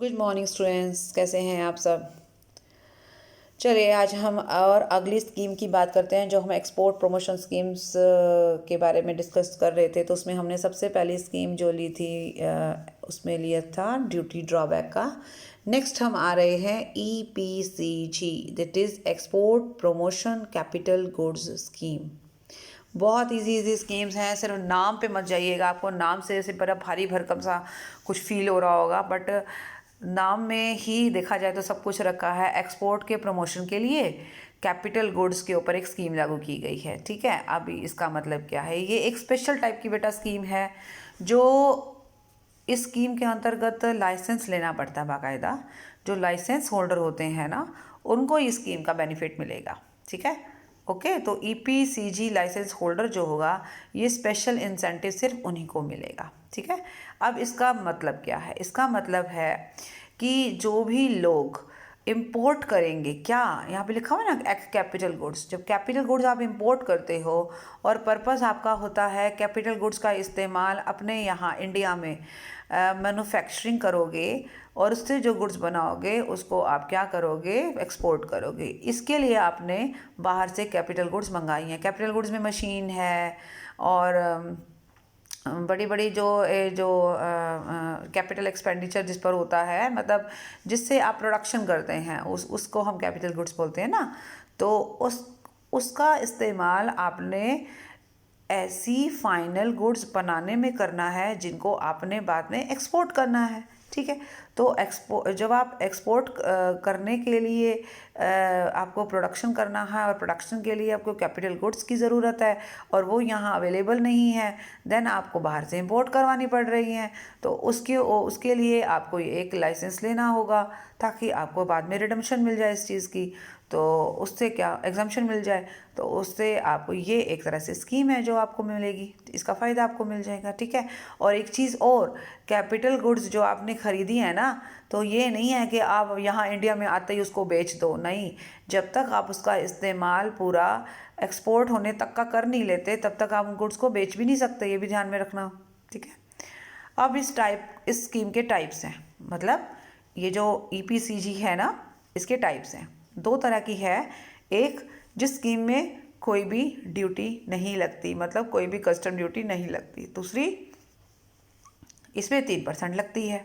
Good morning students, कैसे हैं आप सब। चलिए आज हम और अगली स्कीम की बात करते हैं जो हम एक्सपोर्ट प्रमोशन स्कीम्स के बारे में डिस्कस कर रहे थे। तो उसमें हमने सबसे पहली स्कीम जो ली थी उसमें लिया था ड्यूटी ड्रॉबैक का। नेक्स्ट हम आ रहे हैं EPCG, that is export promotion capital goods scheme. बहुत इजी स्कीम्स हैं, सिर्फ नाम पे मत जाइएगा। आपको नाम से ऐसे बड़ा भारी भरकम सा कुछ फील हो रहा होगा, बट नाम में ही देखा जाए तो सब कुछ रखा है। एक्सपोर्ट के प्रमोशन के लिए कैपिटल गुड्स के ऊपर एक स्कीम लागू की गई है। ठीक है, अभी इसका मतलब क्या है, ये एक स्पेशल टाइप की बेटा स्कीम है जो इस स्कीम के अंतर्गत लाइसेंस लेना पड़ता है बाकायदा। जो लाइसेंस होल्डर होते हैं ना, उनको इस स्कीम का बेनिफिट मिलेगा। ठीक है, ओके। तो EPCG लाइसेंस होल्डर जो होगा, ये स्पेशल इंसेंटिव सिर्फ उन्हीं को मिलेगा। ठीक है, अब इसका मतलब क्या है, इसका मतलब है कि जो भी लोग इंपोर्ट करेंगे, क्या यहाँ पे लिखा हुआ है ना, कैपिटल गुड्स। जब कैपिटल गुड्स आप इंपोर्ट करते हो और पर्पस आपका होता है कैपिटल गुड्स का इस्तेमाल अपने यहाँ इंडिया में मैन्युफैक्चरिंग करोगे और उससे जो गुड्स बनाओगे उसको आप क्या करोगे, एक्सपोर्ट करोगे। इसके लिए आपने बाहर से कैपिटल गुड्स मंगाई हैं। कैपिटल गुड्स में मशीन है और बड़ी बड़ी जो कैपिटल एक्सपेंडिचर जिस पर होता है, मतलब जिससे आप प्रोडक्शन करते हैं, उसको हम कैपिटल गुड्स बोलते हैं ना। तो उसका इस्तेमाल आपने ऐसी फाइनल गुड्स बनाने में करना है जिनको आपने बाद में एक्सपोर्ट करना है। ठीक है, तो जब आप एक्सपोर्ट करने के लिए आपको प्रोडक्शन करना है और प्रोडक्शन के लिए आपको कैपिटल गुड्स की ज़रूरत है और वो यहाँ अवेलेबल नहीं है, देन आपको बाहर से इंपोर्ट करवानी पड़ रही हैं। तो उसके लिए आपको एक लाइसेंस लेना होगा ताकि आपको बाद में रिडम्पशन मिल जाए इस चीज़ की। तो उससे क्या, एग्जाम्पशन मिल जाए, तो उससे आपको ये एक तरह से स्कीम है जो आपको मिलेगी, इसका फ़ायदा आपको मिल जाएगा। ठीक है, और एक चीज़ और, कैपिटल गुड्स जो आपने ख़रीदी है ना, तो ये नहीं है कि आप यहाँ इंडिया में आते ही उसको बेच दो, नहीं। जब तक आप उसका इस्तेमाल पूरा एक्सपोर्ट होने तक का कर नहीं लेते, तब तक आप उन गुड्स को बेच भी नहीं सकते, ये भी ध्यान में रखना। ठीक है, अब इस स्कीम के टाइप्स हैं, मतलब ये जो EPCG है ना, इसके टाइप्स हैं। दो तरह की है। एक, जिस स्कीम में कोई भी ड्यूटी नहीं लगती, मतलब कोई भी कस्टम ड्यूटी नहीं लगती। दूसरी, इसमें 3% लगती है।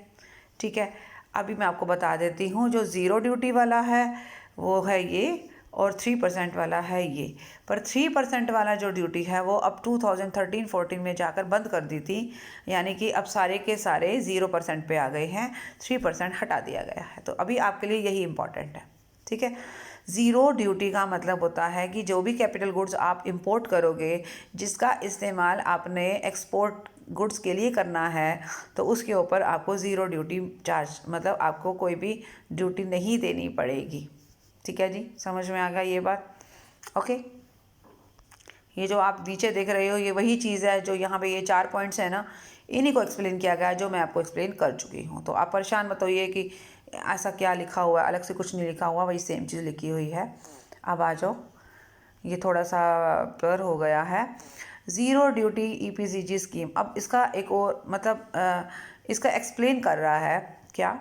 ठीक है, अभी मैं आपको बता देती हूँ। जो ज़ीरो ड्यूटी वाला है वो है ये, और 3% वाला है ये। पर 3% वाला जो ड्यूटी है वो अब 2013-14 में जाकर बंद कर दी थी, यानी कि अब सारे के सारे 0% पे आ गए हैं, 3% हटा दिया गया है। तो अभी आपके लिए यही इम्पॉर्टेंट है। ठीक है, ज़ीरो ड्यूटी का मतलब होता है कि जो भी कैपिटल गुड्स आप इंपोर्ट करोगे, जिसका इस्तेमाल आपने एक्सपोर्ट गुड्स के लिए करना है, तो उसके ऊपर आपको ज़ीरो ड्यूटी चार्ज, मतलब आपको कोई भी ड्यूटी नहीं देनी पड़ेगी। ठीक है जी, समझ में आ गया ये बात। ओके, ये जो आप नीचे देख रहे हो, ये वही चीज़ है जो यहाँ पे ये 4 पॉइंट्स है ना, इन्हीं को एक्सप्लेन किया गया है जो मैं आपको एक्सप्लेन कर चुकी हूँ। तो आप परेशान मत होइए कि ऐसा क्या लिखा हुआ है, अलग से कुछ नहीं लिखा हुआ, वही सेम चीज़ लिखी हुई है। अब आ जाओ, ये थोड़ा सा ब्लर हो गया है। ज़ीरो ड्यूटी EPCG स्कीम, अब इसका एक और मतलब इसका एक्सप्लेन कर रहा है। क्या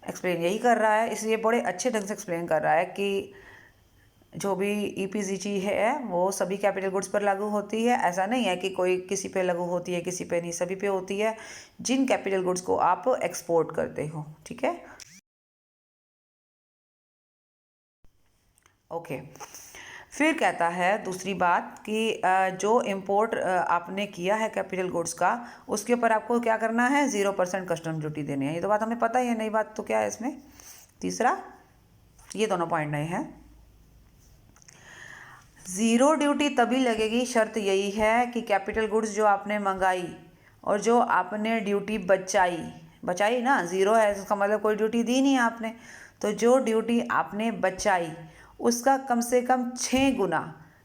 एक्सप्लेन यही कर रहा है, इसलिए बड़े अच्छे ढंग से एक्सप्लेन कर रहा है कि जो भी EPCG है वो सभी कैपिटल गुड्स पर लागू होती है। ऐसा नहीं है कि कोई किसी पे लागू होती है किसी पे नहीं, सभी पे होती है जिन कैपिटल गुड्स को आप एक्सपोर्ट करते हो। ठीक है, ओके। फिर कहता है दूसरी बात कि जो इम्पोर्ट आपने किया है कैपिटल गुड्स का, उसके ऊपर आपको क्या करना है, 0% कस्टम ड्यूटी देनी है। ये तो बात हमें पता ही है, नई बात तो क्या है इसमें। तीसरा, ये दोनों पॉइंट नए हैं। ज़ीरो ड्यूटी तभी लगेगी, शर्त यही है कि कैपिटल गुड्स जो आपने मंगाई और जो आपने ड्यूटी बचाई ना, ज़ीरो है इसका मतलब कोई ड्यूटी दी नहीं आपने, तो जो ड्यूटी आपने बचाई उसका कम से कम 6 गुना,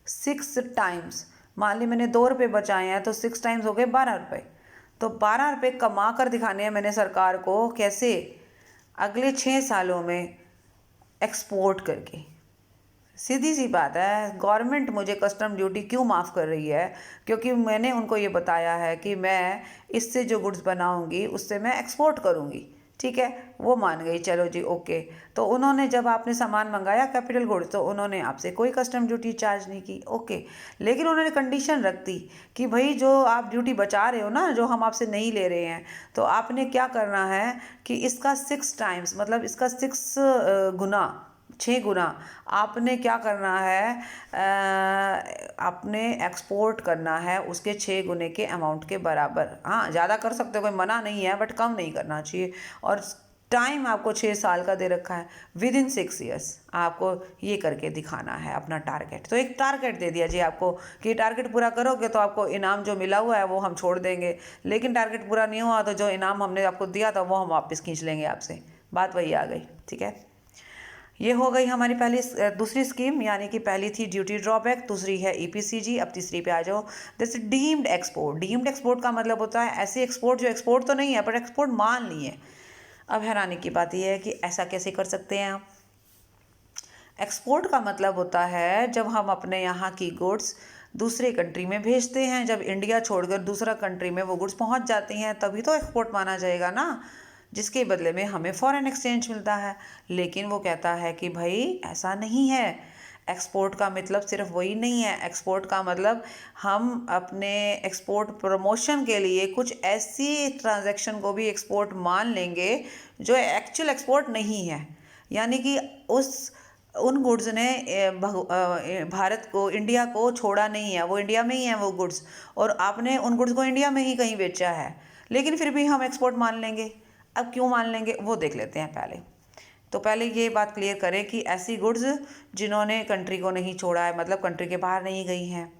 6 टाइम्स। मान ली मैंने 2 रुपये बचाए हैं तो 6 टाइम्स हो गए 12 रुपये। तो 12 रुपये कमा कर दिखाने हैं मैंने सरकार को, कैसे, अगले 6 सालों में एक्सपोर्ट करके। सीधी सी बात है, गवर्नमेंट मुझे कस्टम ड्यूटी क्यों माफ़ कर रही है, क्योंकि मैंने उनको ये बताया है कि मैं इससे जो गुड्स बनाऊंगी उससे मैं एक्सपोर्ट करूंगी। ठीक है, वो मान गई, चलो जी ओके। तो उन्होंने जब आपने सामान मंगाया कैपिटल गुड्स, तो उन्होंने आपसे कोई कस्टम ड्यूटी चार्ज नहीं की, ओके। लेकिन उन्होंने कंडीशन रख दी कि भाई जो आप ड्यूटी बचा रहे हो ना, जो हम आपसे नहीं ले रहे हैं, तो आपने क्या करना है कि इसका 6 टाइम्स, मतलब इसका 6 गुना, 6 गुना आपने क्या करना है, आपने एक्सपोर्ट करना है उसके 6 गुने के अमाउंट के बराबर। हाँ, ज़्यादा कर सकते हो, कोई मना नहीं है, बट कम नहीं करना चाहिए। और टाइम आपको 6 साल का दे रखा है, विद इन 6 ईयर्स आपको ये करके दिखाना है अपना टारगेट। तो एक टारगेट दे दिया जी आपको कि टारगेट पूरा करोगे तो आपको इनाम जो मिला हुआ है वो हम छोड़ देंगे, लेकिन टारगेट पूरा नहीं हुआ तो जो इनाम हमने आपको दिया था वो हम वापस खींच लेंगे आपसे। बात वही आ गई, ठीक है। ये हो गई हमारी दूसरी स्कीम, यानी कि पहली थी ड्यूटी ड्रॉबैक, दूसरी है ईपीसीजी। अब तीसरी पे आ जाओ, जैसे डीम्ड एक्सपोर्ट। डीम्ड एक्सपोर्ट का मतलब होता है ऐसी एक्सपोर्ट जो एक्सपोर्ट तो नहीं है पर एक्सपोर्ट मान ली है। अब हैरानी की बात यह है कि ऐसा कैसे कर सकते हैं आप। एक्सपोर्ट का मतलब होता है जब हम अपने यहाँ की गुड्स दूसरे कंट्री में भेजते हैं, जब इंडिया छोड़कर दूसरा कंट्री में वो गुड्स पहुँच जाती हैं, तभी तो एक्सपोर्ट माना जाएगा ना, जिसके बदले में हमें फॉरेन एक्सचेंज मिलता है। लेकिन वो कहता है कि भाई ऐसा नहीं है, एक्सपोर्ट का मतलब सिर्फ वही नहीं है। एक्सपोर्ट का मतलब हम अपने एक्सपोर्ट प्रमोशन के लिए कुछ ऐसी ट्रांजैक्शन को भी एक्सपोर्ट मान लेंगे जो एक्चुअल एक्सपोर्ट नहीं है, यानी कि उन गुड्स ने भारत को, इंडिया को छोड़ा नहीं है, वो इंडिया में ही है वो गुड्स, और आपने उन गुड्स को इंडिया में ही कहीं बेचा है, लेकिन फिर भी हम एक्सपोर्ट मान लेंगे। अब क्यों मान लेंगे वो देख लेते हैं पहले। तो पहले ये बात क्लियर करें कि ऐसी गुड्स जिन्होंने कंट्री को नहीं छोड़ा है, मतलब कंट्री के बाहर नहीं गई हैं,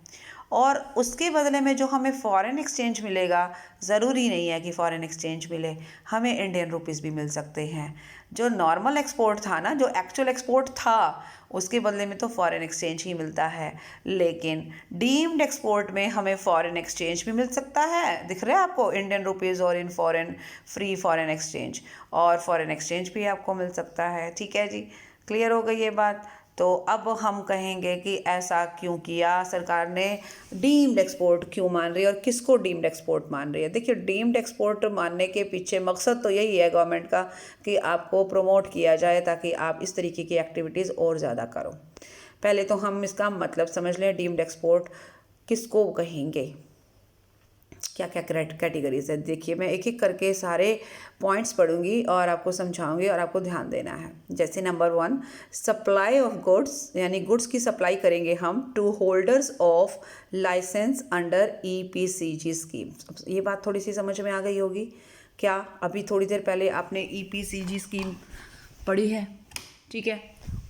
और उसके बदले में जो हमें फॉरेन एक्सचेंज मिलेगा, ज़रूरी नहीं है कि फॉरेन एक्सचेंज मिले, हमें इंडियन रुपीस भी मिल सकते हैं। जो नॉर्मल एक्सपोर्ट था ना, जो एक्चुअल एक्सपोर्ट था, उसके बदले में तो फॉरेन एक्सचेंज ही मिलता है। लेकिन डीम्ड एक्सपोर्ट में हमें फॉरेन एक्सचेंज भी मिल सकता है, दिख रहा है आपको, इंडियन रुपीज़ और in foreign free foreign exchange, और फॉरेन एक्सचेंज भी आपको मिल सकता है। ठीक है जी, क्लियर हो गई ये बात। तो अब हम कहेंगे कि ऐसा क्यों किया सरकार ने, डीम्ड एक्सपोर्ट क्यों मान रही है और किसको डीम्ड एक्सपोर्ट मान रही है। देखिए, डीम्ड एक्सपोर्ट मानने के पीछे मकसद तो यही है गवर्नमेंट का कि आपको प्रमोट किया जाए ताकि आप इस तरीके की एक्टिविटीज़ और ज़्यादा करो। पहले तो हम इसका मतलब समझ लें, डीम्ड एक्सपोर्ट किसको कहेंगे, क्या क्या कैटेगरीज है। देखिए, मैं एक एक करके सारे पॉइंट्स पढ़ूंगी और आपको समझाऊंगी और आपको ध्यान देना है। जैसे नंबर 1, सप्लाई ऑफ गुड्स, यानी गुड्स की सप्लाई करेंगे हम to holders of licence under EPCG scheme. ये बात थोड़ी सी समझ में आ गई होगी क्या। अभी थोड़ी देर पहले आपने ईपीसीजी स्कीम पढ़ी है, ठीक है।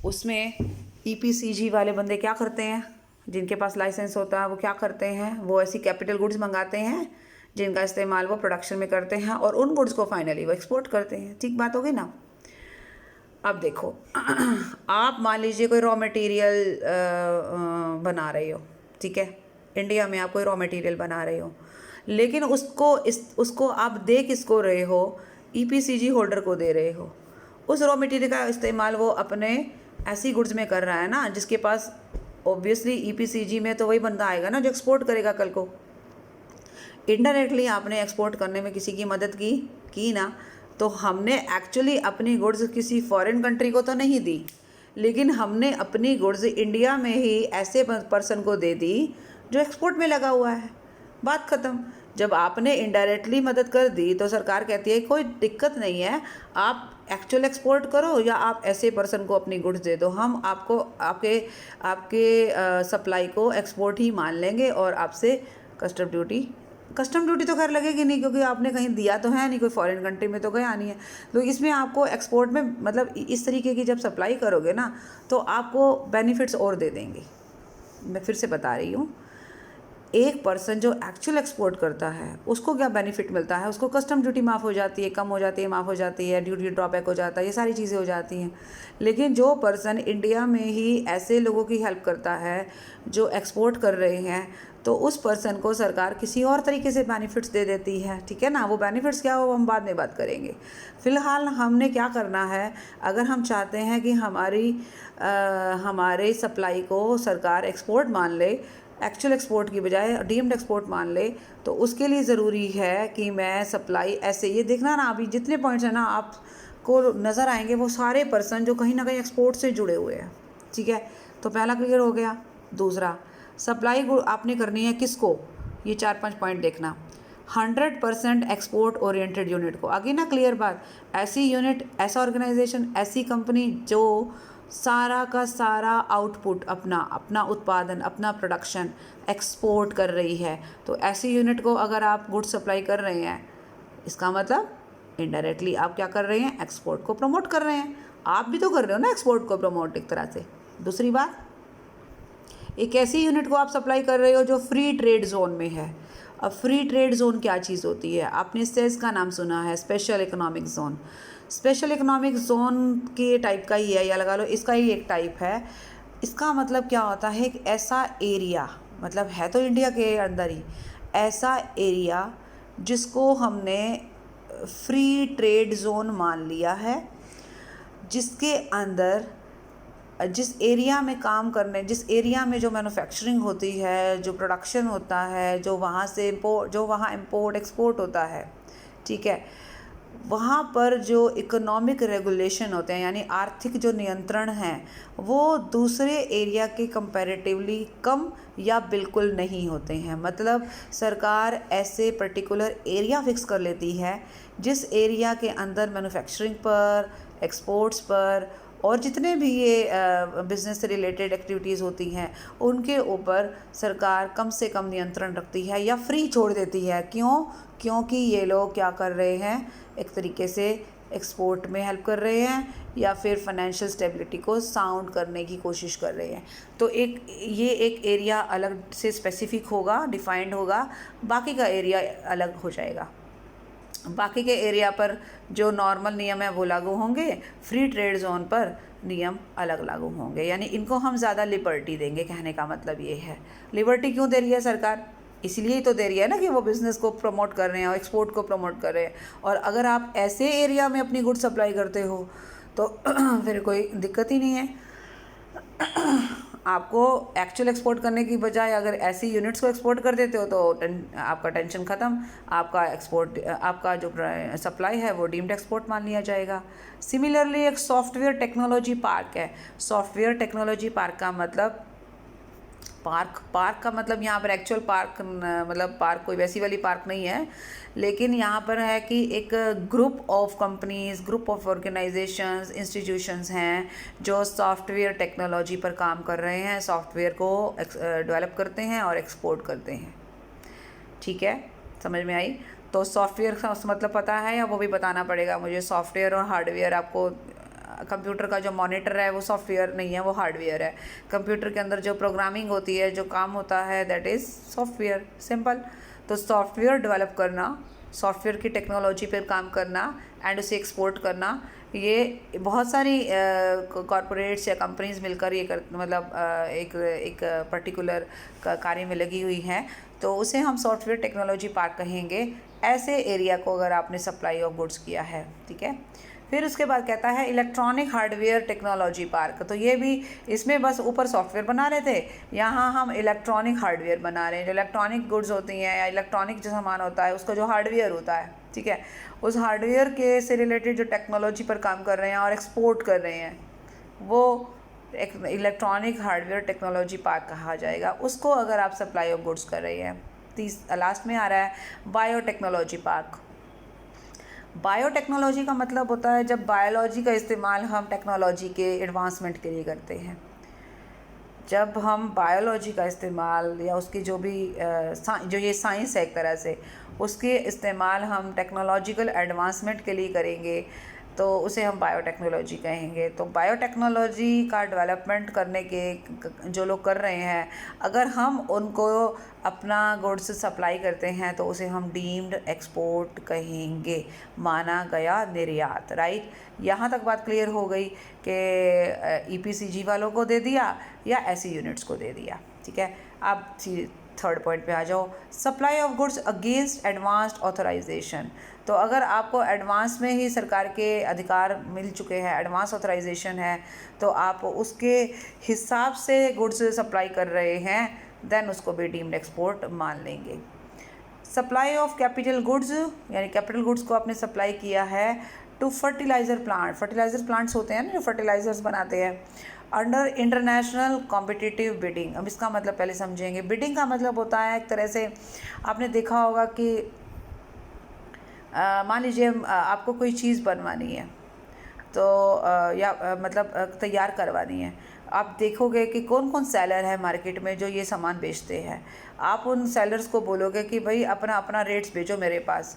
उसमें ईपीसीजी वाले बंदे क्या करते हैं, जिनके पास लाइसेंस होता है वो क्या करते हैं, वो ऐसी कैपिटल गुड्स मंगाते हैं जिनका इस्तेमाल वो प्रोडक्शन में करते हैं और उन गुड्स को फाइनली वो एक्सपोर्ट करते हैं। ठीक बात हो गई ना। अब देखो, आप मान लीजिए कोई रॉ मटेरियल बना रहे हो, ठीक है, इंडिया में आप कोई रॉ मटेरियल बना रहे हो, लेकिन उसको आप दे किसको रहे हो, ईपीसीजी होल्डर को दे रहे हो। उस रॉ मटेरियल का इस्तेमाल वो अपने ऐसी गुड्स में कर रहा है ना जिसके पास, ऑब्वियसली ईपीसीजी में तो वही बंदा आएगा ना जो एक्सपोर्ट करेगा कल को। इनडायरेक्टली आपने एक्सपोर्ट करने में किसी की मदद की ना, तो हमने एक्चुअली अपनी गुड्स किसी फॉरेन कंट्री को तो नहीं दी, लेकिन हमने अपनी गुड्स इंडिया में ही ऐसे पर्सन को दे दी जो एक्सपोर्ट में लगा हुआ है। बात ख़त्म। जब आपने इनडायरेक्टली मदद कर दी तो सरकार कहती है कोई दिक्कत नहीं है, आप एक्चुअल एक्सपोर्ट करो या आप ऐसे पर्सन को अपनी गुड्स दे दो, हम आपको आपके सप्लाई को एक्सपोर्ट ही मान लेंगे और आपसे कस्टम ड्यूटी तो खैर लगेगी नहीं, क्योंकि आपने कहीं दिया तो है नहीं, कोई फॉरेन कंट्री में तो गया नहीं है। तो इसमें आपको एक्सपोर्ट में, मतलब इस तरीके की जब सप्लाई करोगे ना तो आपको बेनिफिट्स और दे देंगे। मैं फिर से बता रही हूँ, एक पर्सन जो एक्चुअल एक्सपोर्ट करता है उसको क्या बेनिफिट मिलता है, उसको कस्टम ड्यूटी माफ़ हो जाती है, कम हो जाती है, माफ़ हो जाती है, ड्यूटी ड्रॉबैक हो जाता है, ये सारी चीज़ें हो जाती हैं। लेकिन जो पर्सन इंडिया में ही ऐसे लोगों की हेल्प करता है जो एक्सपोर्ट कर रहे हैं, तो उस पर्सन को सरकार किसी और तरीके से बेनिफिट्स दे देती है, ठीक है ना। वो बेनिफिट्स क्या हो हम बाद में बात करेंगे। फ़िलहाल हमने क्या करना है, अगर हम चाहते हैं कि हमारे सप्लाई को सरकार एक्सपोर्ट मान ले, एक्चुअल एक्सपोर्ट की बजाय डीम्ड एक्सपोर्ट मान ले, तो उसके लिए ज़रूरी है कि मैं सप्लाई ऐसे, ये देखना ना अभी जितने पॉइंट्स हैं ना आपको नज़र आएंगे वो सारे पर्सन जो कहीं ना कहीं एक्सपोर्ट से जुड़े हुए हैं, ठीक है। तो पहला क्लियर हो गया। दूसरा, सप्लाई आपने करनी है किसको, ये 4-5 पॉइंट देखना। 100% एक्सपोर्ट ओरिएंटेड यूनिट को, आगे ना क्लियर बात, ऐसी यूनिट, ऐसा ऑर्गेनाइजेशन, ऐसी कंपनी जो सारा का सारा आउटपुट अपना उत्पादन, अपना प्रोडक्शन एक्सपोर्ट कर रही है। तो ऐसी यूनिट को अगर आप गुड्स सप्लाई कर रहे हैं, इसका मतलब इनडायरेक्टली आप क्या कर रहे हैं, एक्सपोर्ट को प्रमोट कर रहे हैं। आप भी तो कर रहे हो ना एक्सपोर्ट को प्रमोट एक तरह से। दूसरी बात, एक ऐसी यूनिट को आप सप्लाई कर रहे हो जो फ्री ट्रेड जोन में है। अब फ्री ट्रेड जोन क्या चीज़ होती है, आपने सेस का नाम सुना है, special economic zone. Special economic zone के टाइप का ही है, या लगा लो इसका ही एक टाइप है। इसका मतलब क्या होता है, एक ऐसा एरिया, मतलब है तो इंडिया के अंदर ही, ऐसा एरिया जिसको हमने फ्री ट्रेड जोन मान लिया है, जिसके अंदर जिस एरिया में काम करने, जिस एरिया में जो मैन्युफैक्चरिंग होती है, जो प्रोडक्शन होता है, जो वहाँ से इंपोर्ट एक्सपोर्ट होता है, ठीक है, वहाँ पर जो इकोनॉमिक रेगुलेशन होते हैं, यानी आर्थिक जो नियंत्रण हैं, वो दूसरे एरिया के कंपैरेटिवली कम या बिल्कुल नहीं होते हैं। मतलब सरकार ऐसे पर्टिकुलर एरिया फिक्स कर लेती है जिस एरिया के अंदर मैन्युफैक्चरिंग पर, एक्सपोर्ट्स पर और जितने भी ये बिज़नेस से रिलेटेड एक्टिविटीज़ होती हैं उनके ऊपर सरकार कम से कम नियंत्रण रखती है या फ्री छोड़ देती है। क्यों? क्योंकि ये लोग क्या कर रहे हैं, एक तरीके से एक्सपोर्ट में हेल्प कर रहे हैं या फिर फाइनेंशियल स्टेबिलिटी को साउंड करने की कोशिश कर रहे हैं। तो ये एक एरिया अलग से स्पेसिफिक होगा, डिफाइंड होगा, बाकी का एरिया अलग हो जाएगा। बाकी के एरिया पर जो नॉर्मल नियम है वो लागू होंगे, फ्री ट्रेड जोन पर नियम अलग लागू होंगे। यानी इनको हम ज़्यादा लिबर्टी देंगे, कहने का मतलब ये है। लिबर्टी क्यों दे रही है सरकार? इसलिए ही तो दे रही है ना कि वो बिज़नेस को प्रमोट कर रहे हैं और एक्सपोर्ट को प्रमोट कर रहे हैं। और अगर आप ऐसे एरिया में अपनी गुड्स सप्लाई करते हो तो फिर कोई दिक्कत ही नहीं है। आपको एक्चुअल एक्सपोर्ट करने की बजाय अगर ऐसी यूनिट्स को एक्सपोर्ट कर देते हो तो आपका टेंशन ख़त्म, आपका जो सप्लाई है वो डीम्ड एक्सपोर्ट मान लिया जाएगा। सिमिलरली एक सॉफ्टवेयर टेक्नोलॉजी पार्क है। सॉफ्टवेयर टेक्नोलॉजी पार्क का मतलब पार्क का मतलब यहाँ पर एक्चुअल पार्क, मतलब पार्क कोई वैसी वाली पार्क नहीं है, लेकिन यहाँ पर है कि एक group of companies, group of organisations, institutions हैं जो सॉफ्टवेयर टेक्नोलॉजी पर काम कर रहे हैं, सॉफ्टवेयर को डेवलप करते हैं और एक्सपोर्ट करते हैं। ठीक है, समझ में आई? तो सॉफ्टवेयर का मतलब पता है या वो भी बताना पड़ेगा मुझे? सॉफ्टवेयर और हार्डवेयर, आपको कंप्यूटर का जो मॉनिटर है वो सॉफ्टवेयर नहीं है, वो हार्डवेयर है। कंप्यूटर के अंदर जो प्रोग्रामिंग होती है, जो काम होता है, दैट इज़ सॉफ्टवेयर, सिंपल। तो सॉफ्टवेयर डेवलप करना, सॉफ्टवेयर की टेक्नोलॉजी पर काम करना एंड उसे एक्सपोर्ट करना, ये बहुत सारी कॉरपोरेट्स या कंपनीज मिलकर ये मतलब एक पर्टिकुलर कार्य में लगी हुई हैं, तो उसे हम सॉफ्टवेयर टेक्नोलॉजी पार्क कहेंगे, ऐसे एरिया को अगर आपने सप्लाई ऑफ गुड्स किया है। ठीक है, फिर उसके बाद कहता है इलेक्ट्रॉनिक हार्डवेयर टेक्नोलॉजी पार्क। तो ये भी, इसमें बस ऊपर सॉफ्टवेयर बना रहे थे, यहाँ हम इलेक्ट्रॉनिक हार्डवेयर बना रहे हैं। जो इलेक्ट्रॉनिक गुड्स होती हैं या इलेक्ट्रॉनिक जो सामान होता है उसका जो हार्डवेयर होता है, ठीक है, उस हार्डवेयर के से रिलेटेड जो टेक्नोलॉजी पर काम कर रहे हैं और एक्सपोर्ट कर रहे हैं, वो एक इलेक्ट्रॉनिक हार्डवेयर टेक्नोलॉजी पार्क कहा जाएगा। उसको अगर आप सप्लाई ऑफ गुड्स कर रही हैं। लास्ट में आ रहा है बायोटेक्नोलॉजी पार्क। बायोटेक्नोलॉजी का मतलब होता है जब बायोलॉजी का इस्तेमाल हम टेक्नोलॉजी के एडवांसमेंट के लिए करते हैं। जब हम बायोलॉजी का इस्तेमाल या उसकी जो भी जो ये साइंस है एक तरह से, उसके इस्तेमाल हम टेक्नोलॉजिकल एडवांसमेंट के लिए करेंगे तो उसे हम बायोटेक्नोलॉजी कहेंगे। तो बायोटेक्नोलॉजी का डेवलपमेंट करने के जो लोग कर रहे हैं, अगर हम उनको अपना गुड्स सप्लाई करते हैं तो उसे हम डीम्ड एक्सपोर्ट कहेंगे, माना गया निर्यात। राइट, यहाँ तक बात क्लियर हो गई कि EPCG वालों को दे दिया या ऐसी यूनिट्स को दे दिया। ठीक है, अब थर्ड पॉइंट पे आ जाओ, supply of goods against advanced authorisation. तो अगर आपको एडवांस में ही सरकार के अधिकार मिल चुके हैं, एडवांस ऑथराइजेशन है, तो आप उसके हिसाब से गुड्स सप्लाई कर रहे हैं, देन उसको भी डीम्ड एक्सपोर्ट मान लेंगे। सप्लाई ऑफ कैपिटल गुड्स, यानी कैपिटल गुड्स को आपने सप्लाई किया है to fertiliser plant, fertiliser plants होते हैं ना जो फर्टिलाइजर्स बनाते हैं, अंडर इंटरनेशनल कॉम्पिटिटिव बिडिंग। अब इसका मतलब पहले समझेंगे। बिडिंग का मतलब होता है एक तरह से, आपने देखा होगा कि मान लीजिए आपको कोई चीज़ बनवानी है तो मतलब तैयार करवानी है। आप देखोगे कि कौन कौन सेलर है मार्केट में जो ये सामान बेचते हैं। आप उन सेलर्स को बोलोगे कि भाई अपना अपना रेट्स भेजो मेरे पास,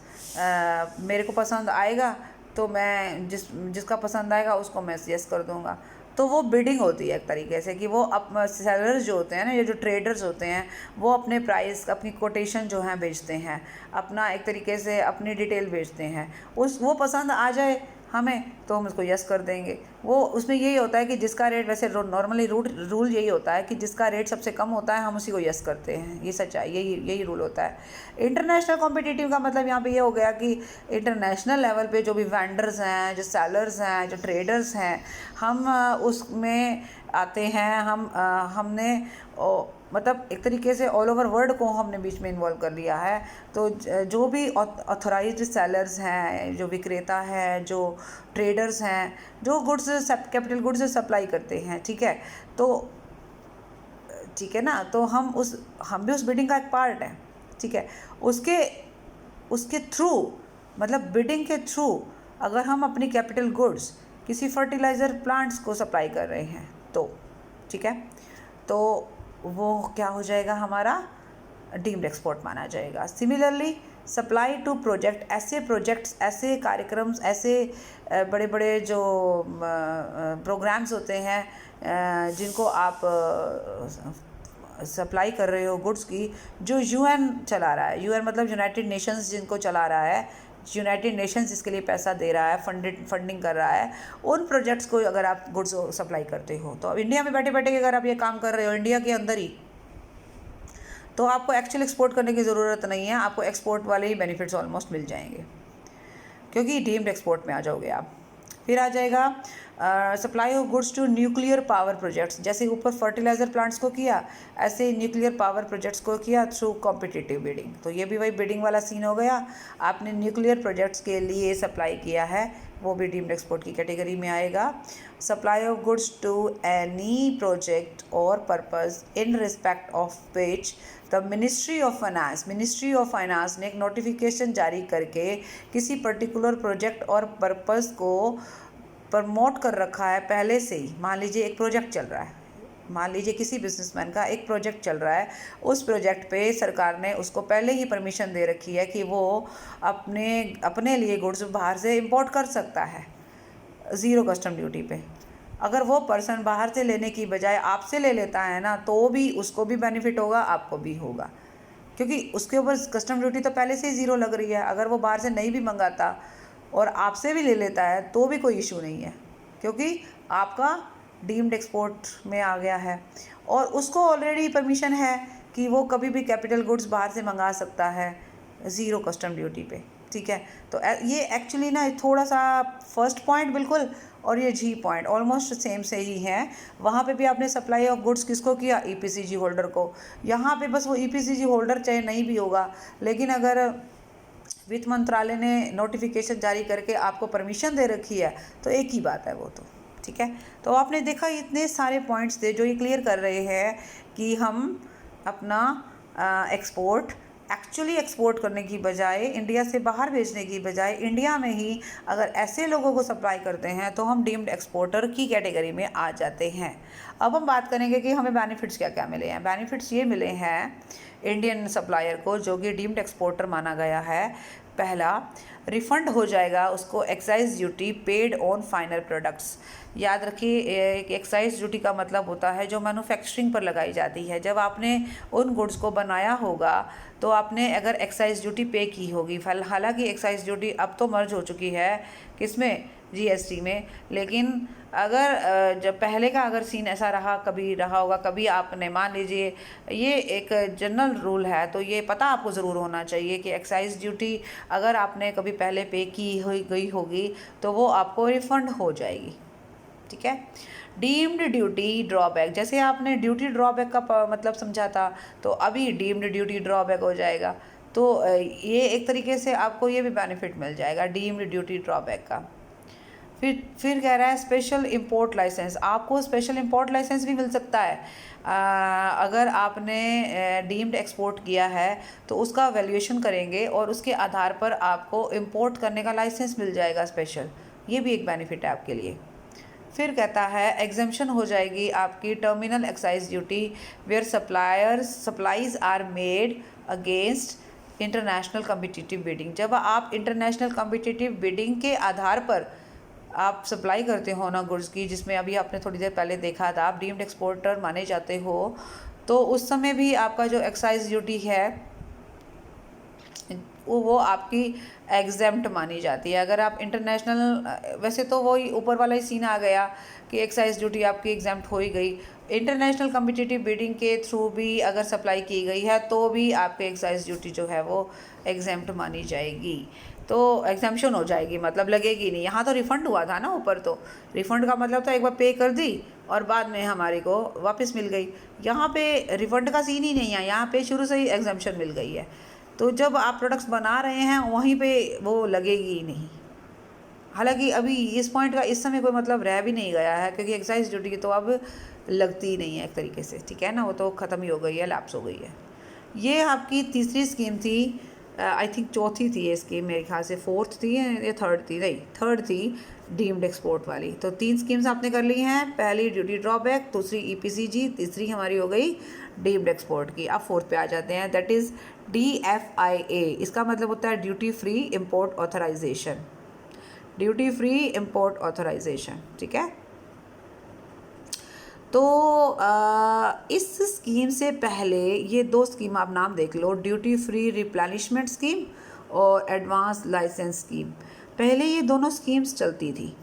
मेरे को पसंद आएगा तो मैं जिसका पसंद आएगा उसको मैं यस कर दूंगा। तो वो बिडिंग होती है एक तरीके से कि वो सेलर्स जो होते हैं ना, ये जो ट्रेडर्स होते हैं, वो अपने प्राइस, अपनी कोटेशन जो है बेचते हैं, अपना एक तरीके से अपनी डिटेल बेचते हैं। वो पसंद आ जाए हमें तो हम उसको यस कर देंगे। वो उसमें यही होता है कि जिसका रेट, वैसे नॉर्मली रूल यही होता है कि जिसका रेट सबसे कम होता है हम उसी को यस करते हैं। ये सच्चाई, यही रूल होता है। इंटरनेशनल कॉम्पिटिटिव का मतलब यहाँ पे ये हो गया कि इंटरनेशनल लेवल पे जो भी वेंडर्स हैं, जो सेलर्स हैं, जो ट्रेडर्स हैं, हम उसमें आते हैं। हमने मतलब एक तरीके से ऑल ओवर वर्ल्ड को हमने बीच में इन्वॉल्व कर लिया है। तो जो भी ऑथराइज्ड सेलर्स हैं, जो विक्रेता हैं, जो ट्रेडर्स हैं, जो गुड्स कैपिटल गुड्स सप्लाई करते हैं, ठीक है, तो ठीक है ना, तो हम भी उस बिडिंग का एक पार्ट है, ठीक है। उसके थ्रू, मतलब बिडिंग के थ्रू अगर हम अपनी कैपिटल गुड्स किसी फर्टिलाइज़र प्लांट्स को सप्लाई कर रहे हैं तो ठीक है, तो वो क्या हो जाएगा, हमारा डीम्ड एक्सपोर्ट माना जाएगा। सिमिलरली सप्लाई टू प्रोजेक्ट, ऐसे कार्यक्रम, ऐसे बड़े बड़े जो प्रोग्राम्स होते हैं जिनको आप सप्लाई कर रहे हो गुड्स की, जो यूएन चला रहा है। यूएन मतलब यूनाइटेड नेशंस जिनको चला रहा है, यूनाइटेड नेशंस इसके लिए पैसा दे रहा है, फंडिंग कर रहा है। उन प्रोजेक्ट्स को अगर आप गुड्स सप्लाई करते हो, तो अब इंडिया में बैठे बैठे अगर आप ये काम कर रहे हो इंडिया के अंदर ही, तो आपको एक्चुअल एक्सपोर्ट करने की ज़रूरत नहीं है। आपको एक्सपोर्ट वाले ही बेनिफिट्स ऑलमोस्ट मिल जाएंगे, क्योंकि डीम्ड एक्सपोर्ट में आ जाओगे आप। फिर आ जाएगा supply of goods to nuclear power projects. जैसे ऊपर फर्टिलाइज़र प्लांट्स को किया, ऐसे ही न्यूक्लियर पावर प्रोजेक्ट्स को किया थ्रू कॉम्पिटिटिव बिडिंग। तो ये भी वही बिडिंग वाला सीन हो गया। आपने न्यूक्लियर प्रोजेक्ट्स के लिए सप्लाई किया है, वो भी डीम्ड एक्सपोर्ट की कैटेगरी में आएगा। Supply of goods to any project और purpose in respect of which the ministry of finance ने एक नोटिफिकेशन जारी करके किसी पर्टिकुलर प्रोजेक्ट और पर्पस को प्रमोट कर रखा है पहले से ही। मान लीजिए एक प्रोजेक्ट चल रहा है, मान लीजिए किसी बिजनेसमैन का एक प्रोजेक्ट चल रहा है, उस प्रोजेक्ट पे सरकार ने उसको पहले ही परमिशन दे रखी है कि वो अपने लिए गुड्स बाहर से इंपोर्ट कर सकता है ज़ीरो कस्टम ड्यूटी पे। अगर वो पर्सन बाहर से लेने की बजाय आपसे ले लेता है ना, तो भी उसको भी बेनिफिट होगा, आपको भी होगा, क्योंकि उसके ऊपर कस्टम ड्यूटी तो पहले से ही ज़ीरो लग रही है। अगर वो बाहर से नहीं भी मंगाता और आपसे भी ले लेता है तो भी कोई इशू नहीं है, क्योंकि आपका डीम्ड एक्सपोर्ट में आ गया है और उसको ऑलरेडी परमिशन है कि वो कभी भी कैपिटल गुड्स बाहर से मंगा सकता है ज़ीरो कस्टम ड्यूटी पे, ठीक है। तो ये एक्चुअली ना थोड़ा सा फर्स्ट पॉइंट बिल्कुल और ये जी पॉइंट ऑलमोस्ट सेम से ही हैं। वहाँ पे भी आपने सप्लाई ऑफ गुड्स किसको किया, ईपीसीजी होल्डर को। यहाँ पे बस वो ईपीसीजी होल्डर चाहे नहीं भी होगा, लेकिन अगर वित्त मंत्रालय ने नोटिफिकेशन जारी करके आपको परमिशन दे रखी है तो एक ही बात है वो, तो ठीक है। तो आपने देखा इतने सारे पॉइंट्स थे जो ये क्लियर कर रहे हैं कि हम अपना एक्चुअली एक्सपोर्ट करने की बजाय, इंडिया से बाहर भेजने की बजाय, इंडिया में ही अगर ऐसे लोगों को सप्लाई करते हैं तो हम डीम्ड एक्सपोर्टर की कैटेगरी में आ जाते हैं। अब हम बात करेंगे कि हमें बेनिफिट्स क्या क्या मिले हैं। बेनिफिट्स ये मिले हैं इंडियन सप्लायर को जो कि डीम्ड एक्सपोर्टर माना गया है। पहला, रिफ़ंड हो जाएगा उसको excise duty paid on final products. याद रखिए, एक्साइज ड्यूटी का मतलब होता है जो मैन्युफैक्चरिंग पर लगाई जाती है। जब आपने उन गुड्स को बनाया होगा तो आपने अगर एक्साइज ड्यूटी पे की होगी। हालांकि एक्साइज ड्यूटी अब तो मर्ज हो चुकी है किसमें, जीएसटी में, लेकिन अगर जब पहले का अगर सीन ऐसा रहा होगा, कभी आपने मान लीजिए, ये एक जनरल रूल है तो ये पता आपको ज़रूर होना चाहिए कि एक्साइज ड्यूटी अगर आपने कभी पहले पे की गई होगी तो वो आपको रिफ़ंड हो जाएगी, ठीक है। डीम्ड ड्यूटी ड्रॉबैक, जैसे आपने ड्यूटी ड्रॉबैक का मतलब समझा था, तो अभी डीम्ड ड्यूटी ड्रॉबैक हो जाएगा। तो ये एक तरीके से आपको ये भी बेनिफिट मिल जाएगा डीम्ड ड्यूटी ड्रॉबैक का। फिर कह रहा है स्पेशल इंपोर्ट लाइसेंस, आपको स्पेशल इंपोर्ट लाइसेंस भी मिल सकता है। अगर आपने डीम्ड एक्सपोर्ट किया है तो उसका वैल्यूएशन करेंगे और उसके आधार पर आपको इंपोर्ट करने का लाइसेंस मिल जाएगा स्पेशल, ये भी एक बेनिफिट है आपके लिए। फिर कहता है एग्जम्पशन हो जाएगी आपकी terminal excise duty where supplies are made against international competitive bidding. जब आप इंटरनेशनल कम्पिटिटिव बिडिंग के आधार पर आप सप्लाई करते हो ना गुड्स की, जिसमें अभी आपने थोड़ी देर पहले देखा था आप डीम्ड एक्सपोर्टर माने जाते हो, तो उस समय भी आपका जो एक्साइज ड्यूटी है वो आपकी एग्जेम्प्ट मानी जाती है। अगर आप इंटरनेशनल, वैसे तो वही ऊपर वाला ही सीन आ गया कि एक्साइज ड्यूटी आपकी एग्जेम्प्ट हो ही गई। इंटरनेशनल कम्पिटिटिव बिडिंग के थ्रू भी अगर सप्लाई की गई है तो भी आपके एक्साइज ड्यूटी जो है वो एग्जेम्प्ट मानी जाएगी, तो एग्जाम्पशन हो जाएगी, मतलब लगेगी नहीं। यहाँ तो रिफ़ंड हुआ था ना ऊपर, तो रिफ़ंड का मतलब था एक बार पे कर दी और बाद में हमारे को वापस मिल गई। यहाँ पे रिफ़ंड का सीन ही नहीं है, यहाँ पे शुरू से ही एग्जाम्पशन मिल गई है। तो जब आप प्रोडक्ट्स बना रहे हैं वहीं पे वो लगेगी ही नहीं। हालांकि अभी इस पॉइंट का इस समय कोई मतलब रह भी नहीं गया है, क्योंकि एक्साइज ड्यूटी की तो अब लगती ही नहीं है एक तरीके से, ठीक है ना, वो तो ख़त्म ही हो गई है, लैप्स हो गई है। ये आपकी तीसरी स्कीम थी, आई थिंक चौथी थी ये स्कीम, मेरे ख्याल से फोर्थ थी या थर्ड थी, नहीं थर्ड थी डीम्ड एक्सपोर्ट वाली। तो 3 स्कीम्स आपने कर ली हैं, पहली ड्यूटी ड्रॉबैक, दूसरी EPCG, तीसरी हमारी हो गई डीम्ड एक्सपोर्ट की। अब फोर्थ पे आ जाते हैं, दैट इज़ DFIA। इसका मतलब होता है duty free import authorisation, duty free import authorisation, ठीक है। तो इस स्कीम से पहले ये 2 स्कीम आप नाम देख लो, ड्यूटी फ्री रिप्लेनिशमेंट स्कीम और एडवांस लाइसेंस स्कीम। पहले ये दोनों स्कीम्स चलती थी,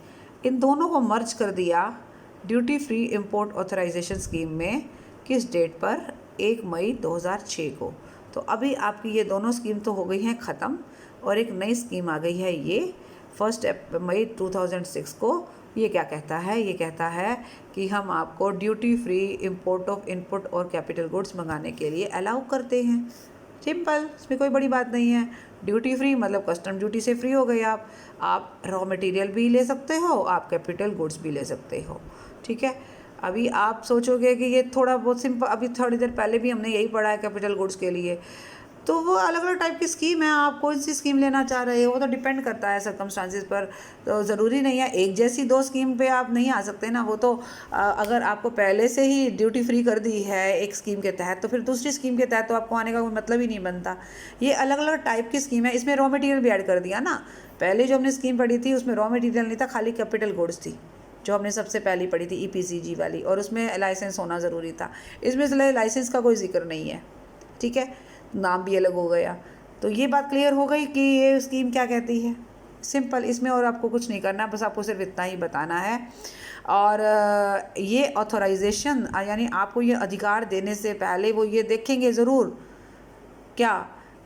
इन दोनों को मर्ज कर दिया duty free import authorisation scheme में। किस डेट पर? 1 मई 2006 को। तो अभी आपकी ये दोनों स्कीम तो हो गई हैं ख़त्म और एक नई स्कीम आ गई है ये 1 मई 2006 को। ये क्या कहता है? ये कहता है कि हम आपको duty free import of input और कैपिटल गुड्स मंगाने के लिए अलाउ करते हैं। सिंपल, इसमें कोई बड़ी बात नहीं है। ड्यूटी फ्री मतलब कस्टम ड्यूटी से फ्री हो गए आप रॉ मटेरियल भी ले सकते हो, आप कैपिटल गुड्स भी ले सकते हो, ठीक है। अभी आप सोचोगे कि ये थोड़ा बहुत सिंपल, अभी थोड़ी देर पहले भी हमने यही पढ़ा है कैपिटल गुड्स के लिए। तो वो अलग अलग टाइप की स्कीम है, आप कौन सी स्कीम लेना चाह रहे हो वो तो डिपेंड करता है सर्कमस्टांसिस पर। तो ज़रूरी नहीं है एक जैसी 2 स्कीम पे आप नहीं आ सकते ना। वो तो अगर आपको पहले से ही ड्यूटी फ्री कर दी है एक स्कीम के तहत, तो फिर दूसरी स्कीम के तहत तो आपको आने का कोई मतलब ही नहीं बनता। ये अलग अलग टाइप की स्कीम है, इसमें रॉ मटेरियल भी ऐड कर दिया ना। पहले जो हमने स्कीम पढ़ी थी उसमें रॉ मटेरियल नहीं था, खाली कैपिटल गुड्स थी जो हमने सबसे पहली पढ़ी थी EPCG वाली, और उसमें लाइसेंस होना ज़रूरी था। इसमें लाइसेंस का कोई जिक्र नहीं है, ठीक है, नाम भी अलग हो गया। तो ये बात क्लियर हो गई कि ये स्कीम क्या कहती है। सिंपल, इसमें और आपको कुछ नहीं करना, बस आपको सिर्फ इतना ही बताना है। और ये ऑथराइजेशन यानी आपको ये अधिकार देने से पहले वो ये देखेंगे ज़रूर क्या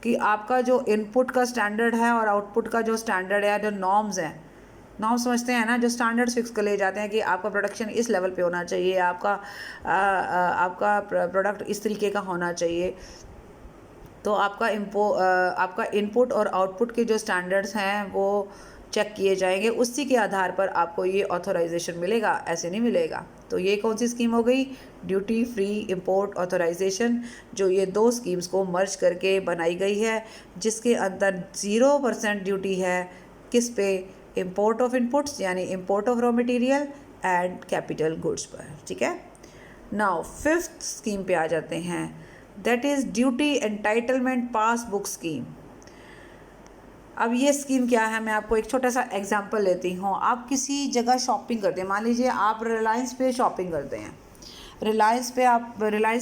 कि आपका जो इनपुट का स्टैंडर्ड है और आउटपुट का जो स्टैंडर्ड है, जो नॉर्म्स हैं, नॉर्म समझते हैं ना, जो स्टैंडर्ड्स फिक्स कर ले जाते हैं कि आपका प्रोडक्शन इस लेवल पे होना चाहिए, आपका प्रोडक्ट इस तरीके का होना चाहिए। तो आपका इनपुट और आउटपुट के जो स्टैंडर्ड्स हैं वो चेक किए जाएंगे, उसी के आधार पर आपको ये ऑथराइजेशन मिलेगा, ऐसे नहीं मिलेगा। तो ये कौन सी स्कीम हो गई? ड्यूटी फ्री इंपोर्ट ऑथराइजेशन, जो ये 2 स्कीम्स को मर्ज करके बनाई गई है, जिसके अंदर 0% ड्यूटी है किस पे? इंपोर्ट ऑफ इनपुट्स यानी import of raw material and capital goods पर, ठीक है। नाउ 5th स्कीम पे आ जाते हैं, that is duty entitlement passbook scheme. अब ये स्कीम क्या है, मैं आपको एक छोटा सा एग्जांपल लेती हूँ। आप किसी जगह शॉपिंग करते हैं, मान लीजिए आप रिलायंस पे शॉपिंग करते हैं, रिलायंस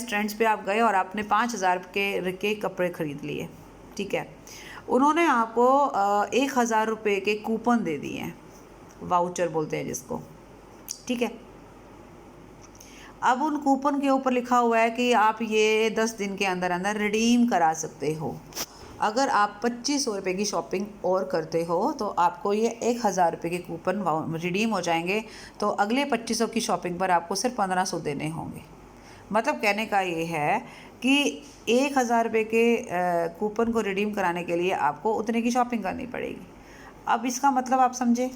ट्रेंड्स पे आप गए और आपने 5000 के कपड़े ख़रीद लिए, ठीक है। उन्होंने आपको 1000 रुपये के कूपन दे दिए हैं, वाउचर बोलते हैं जिसको, ठीक है। अब उन कूपन के ऊपर लिखा हुआ है कि आप ये 10 दिन के अंदर अंदर रिडीम करा सकते हो। अगर आप 2500 रुपये की शॉपिंग और करते हो तो आपको ये 1000 रुपये के कूपन रिडीम हो जाएंगे। तो अगले 2500 की शॉपिंग पर आपको सिर्फ 1500 देने होंगे। मतलब कहने का ये है कि 1000 रुपये के कूपन को रिडीम कराने के लिए आपको उतने की शॉपिंग करनी पड़ेगी। अब इसका मतलब आप समझे,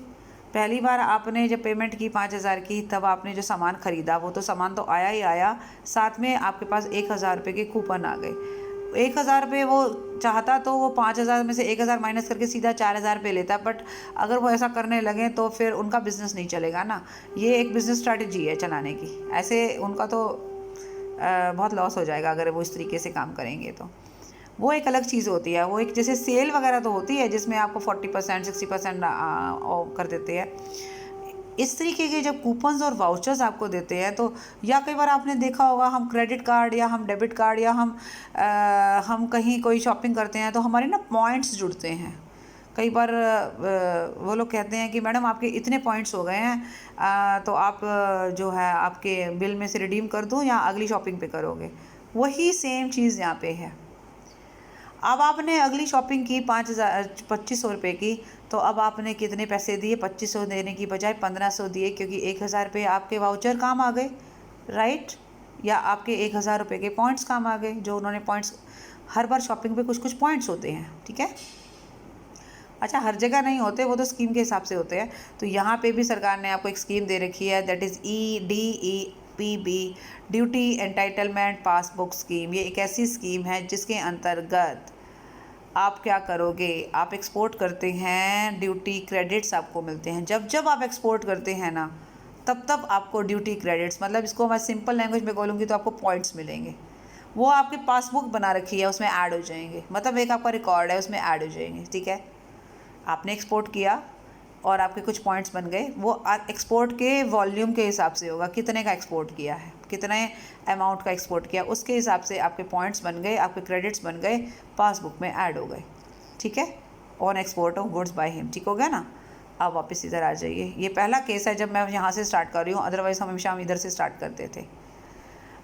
पहली बार आपने जब पेमेंट की 5000 की, तब आपने जो सामान ख़रीदा वो तो सामान तो आया ही आया, साथ में आपके पास 1000 रुपये के कूपन आ गए। 1000 रुपये वो चाहता तो वो 5000 में से 1000 माइनस करके सीधा 4000 रुपये लेता, बट अगर वो ऐसा करने लगे तो फिर उनका बिज़नेस नहीं चलेगा ना। ये एक बिज़नेस स्ट्रैटेजी है चलाने की, ऐसे उनका तो बहुत लॉस हो जाएगा अगर वो इस तरीके से काम करेंगे। तो वो एक अलग चीज़ होती है, वो एक जैसे सेल वगैरह तो होती है जिसमें आपको 40% 60% ऑफ कर देते हैं। इस तरीके के जब कूपन्स और वाउचर्स आपको देते हैं तो, या कई बार आपने देखा होगा हम क्रेडिट कार्ड या हम डेबिट कार्ड या हम कहीं कोई शॉपिंग करते हैं तो हमारे ना पॉइंट्स जुड़ते हैं। कई बार वो लोग कहते हैं कि मैडम आपके इतने पॉइंट्स हो गए हैं, तो आप जो है आपके बिल में से रिडीम कर दूँ या अगली शॉपिंग पे करोगे। वही सेम चीज़ यहाँ पे है। अब आपने अगली शॉपिंग की 2500 रुपये की, तो अब आपने कितने पैसे दिए? 2500 देने की बजाय 1500 दिए, क्योंकि 1000 रुपये आपके वाउचर काम आ गए, राइट? या आपके 1000 रुपये के पॉइंट्स काम आ गए, जो उन्होंने पॉइंट्स, हर बार शॉपिंग पे कुछ कुछ पॉइंट्स होते हैं, ठीक है? अच्छा, हर जगह नहीं होते, वो तो स्कीम के हिसाब से होते हैं। तो यहाँ पे भी सरकार ने आपको एक स्कीम दे रखी है, that is EDEPB, duty entitlement passbook scheme. ये एक ऐसी स्कीम है जिसके अंतर्गत आप क्या करोगे, आप एक्सपोर्ट करते हैं, ड्यूटी क्रेडिट्स आपको मिलते हैं। जब जब आप एक्सपोर्ट करते हैं ना, तब तब आपको ड्यूटी क्रेडिट्स, मतलब इसको मैं सिंपल लैंग्वेज में बोलूँगी तो आपको पॉइंट्स मिलेंगे। वो आपकी पासबुक बना रखी है, उसमें ऐड हो जाएंगे, मतलब एक आपका रिकॉर्ड है, उसमें ऐड हो जाएंगे, ठीक है? आपने एक्सपोर्ट किया और आपके कुछ पॉइंट्स बन गए, वो एक्सपोर्ट के वॉल्यूम के हिसाब से होगा, कितने का एक्सपोर्ट किया है, कितने अमाउंट का एक्सपोर्ट किया, उसके हिसाब से आपके पॉइंट्स बन गए, आपके क्रेडिट्स बन गए, पासबुक में ऐड हो गए, ठीक है? On export of goods by him, ठीक हो गया ना? अब वापस इधर आ जाइए। ये पहला केस है जब मैं यहाँ से स्टार्ट कर रही हूँ, अदरवाइज़ हमेशा हम इधर से स्टार्ट करते थे।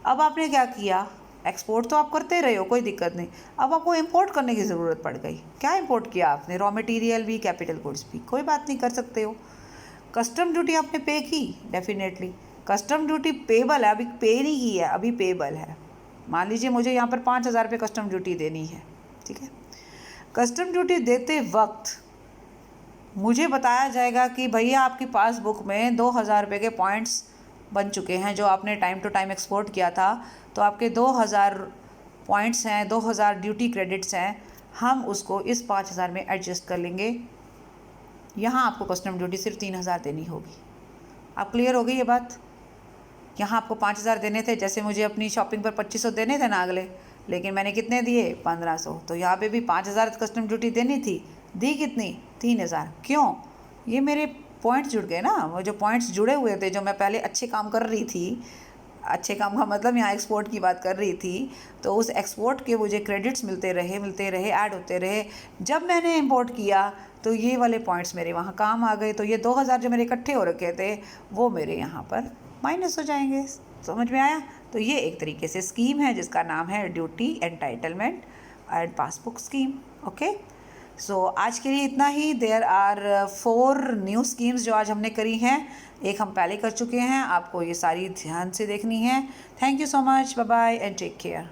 अब आपने क्या किया, एक्सपोर्ट तो आप करते रहे हो, कोई दिक्कत नहीं। अब आपको इंपोर्ट करने की ज़रूरत पड़ गई। क्या इंपोर्ट किया आपने? रॉ मटेरियल भी, कैपिटल गुड्स भी, कोई बात नहीं, कर सकते हो। कस्टम ड्यूटी आपने पे की, डेफिनेटली कस्टम ड्यूटी पेबल है, अभी पे नहीं की है, अभी पेबल है। मान लीजिए मुझे यहाँ पर 5000 रुपये कस्टम ड्यूटी देनी है, ठीक है? कस्टम ड्यूटी देते वक्त मुझे बताया जाएगा कि भैया आपकी पासबुक में 2000 रुपये के पॉइंट्स बन चुके हैं, जो आपने टाइम टू टाइम एक्सपोर्ट किया था, तो आपके 2000 पॉइंट्स हैं, 2000 ड्यूटी क्रेडिट्स हैं, हम उसको इस 5000 में एडजस्ट कर लेंगे। यहाँ आपको कस्टम ड्यूटी सिर्फ 3000 देनी होगी। आप क्लियर हो गई ये बात? यहाँ आपको 5000 देने थे, जैसे मुझे अपनी शॉपिंग पर 2500 देने थे ना अगले, लेकिन मैंने कितने दिए? 1500। तो यहाँ पे भी 5000 कस्टम ड्यूटी देनी थी, दी कितनी? 3000। क्यों? ये मेरे पॉइंट्स जुड़ गए ना, वो जो पॉइंट्स जुड़े हुए थे, जो मैं पहले अच्छे काम कर रही थी, अच्छे काम का मतलब यहाँ एक्सपोर्ट की बात कर रही थी, तो उस एक्सपोर्ट के मुझे क्रेडिट्स मिलते रहे, ऐड होते रहे। जब मैंने इंपोर्ट किया तो ये वाले पॉइंट्स मेरे वहाँ काम आ गए, तो ये 2000 जो मेरे इकट्ठे हो रखे थे वो मेरे यहाँ पर माइनस हो जाएंगे। समझ में आया? तो ये एक तरीके से स्कीम है जिसका नाम है duty entitlement and passbook scheme. Okay, so आज के लिए इतना ही। देयर आर 4 न्यू स्कीम्स जो आज हमने करी हैं, एक हम पहले कर चुके हैं, आपको ये सारी ध्यान से देखनी है। Thank you so much, bye bye and take care.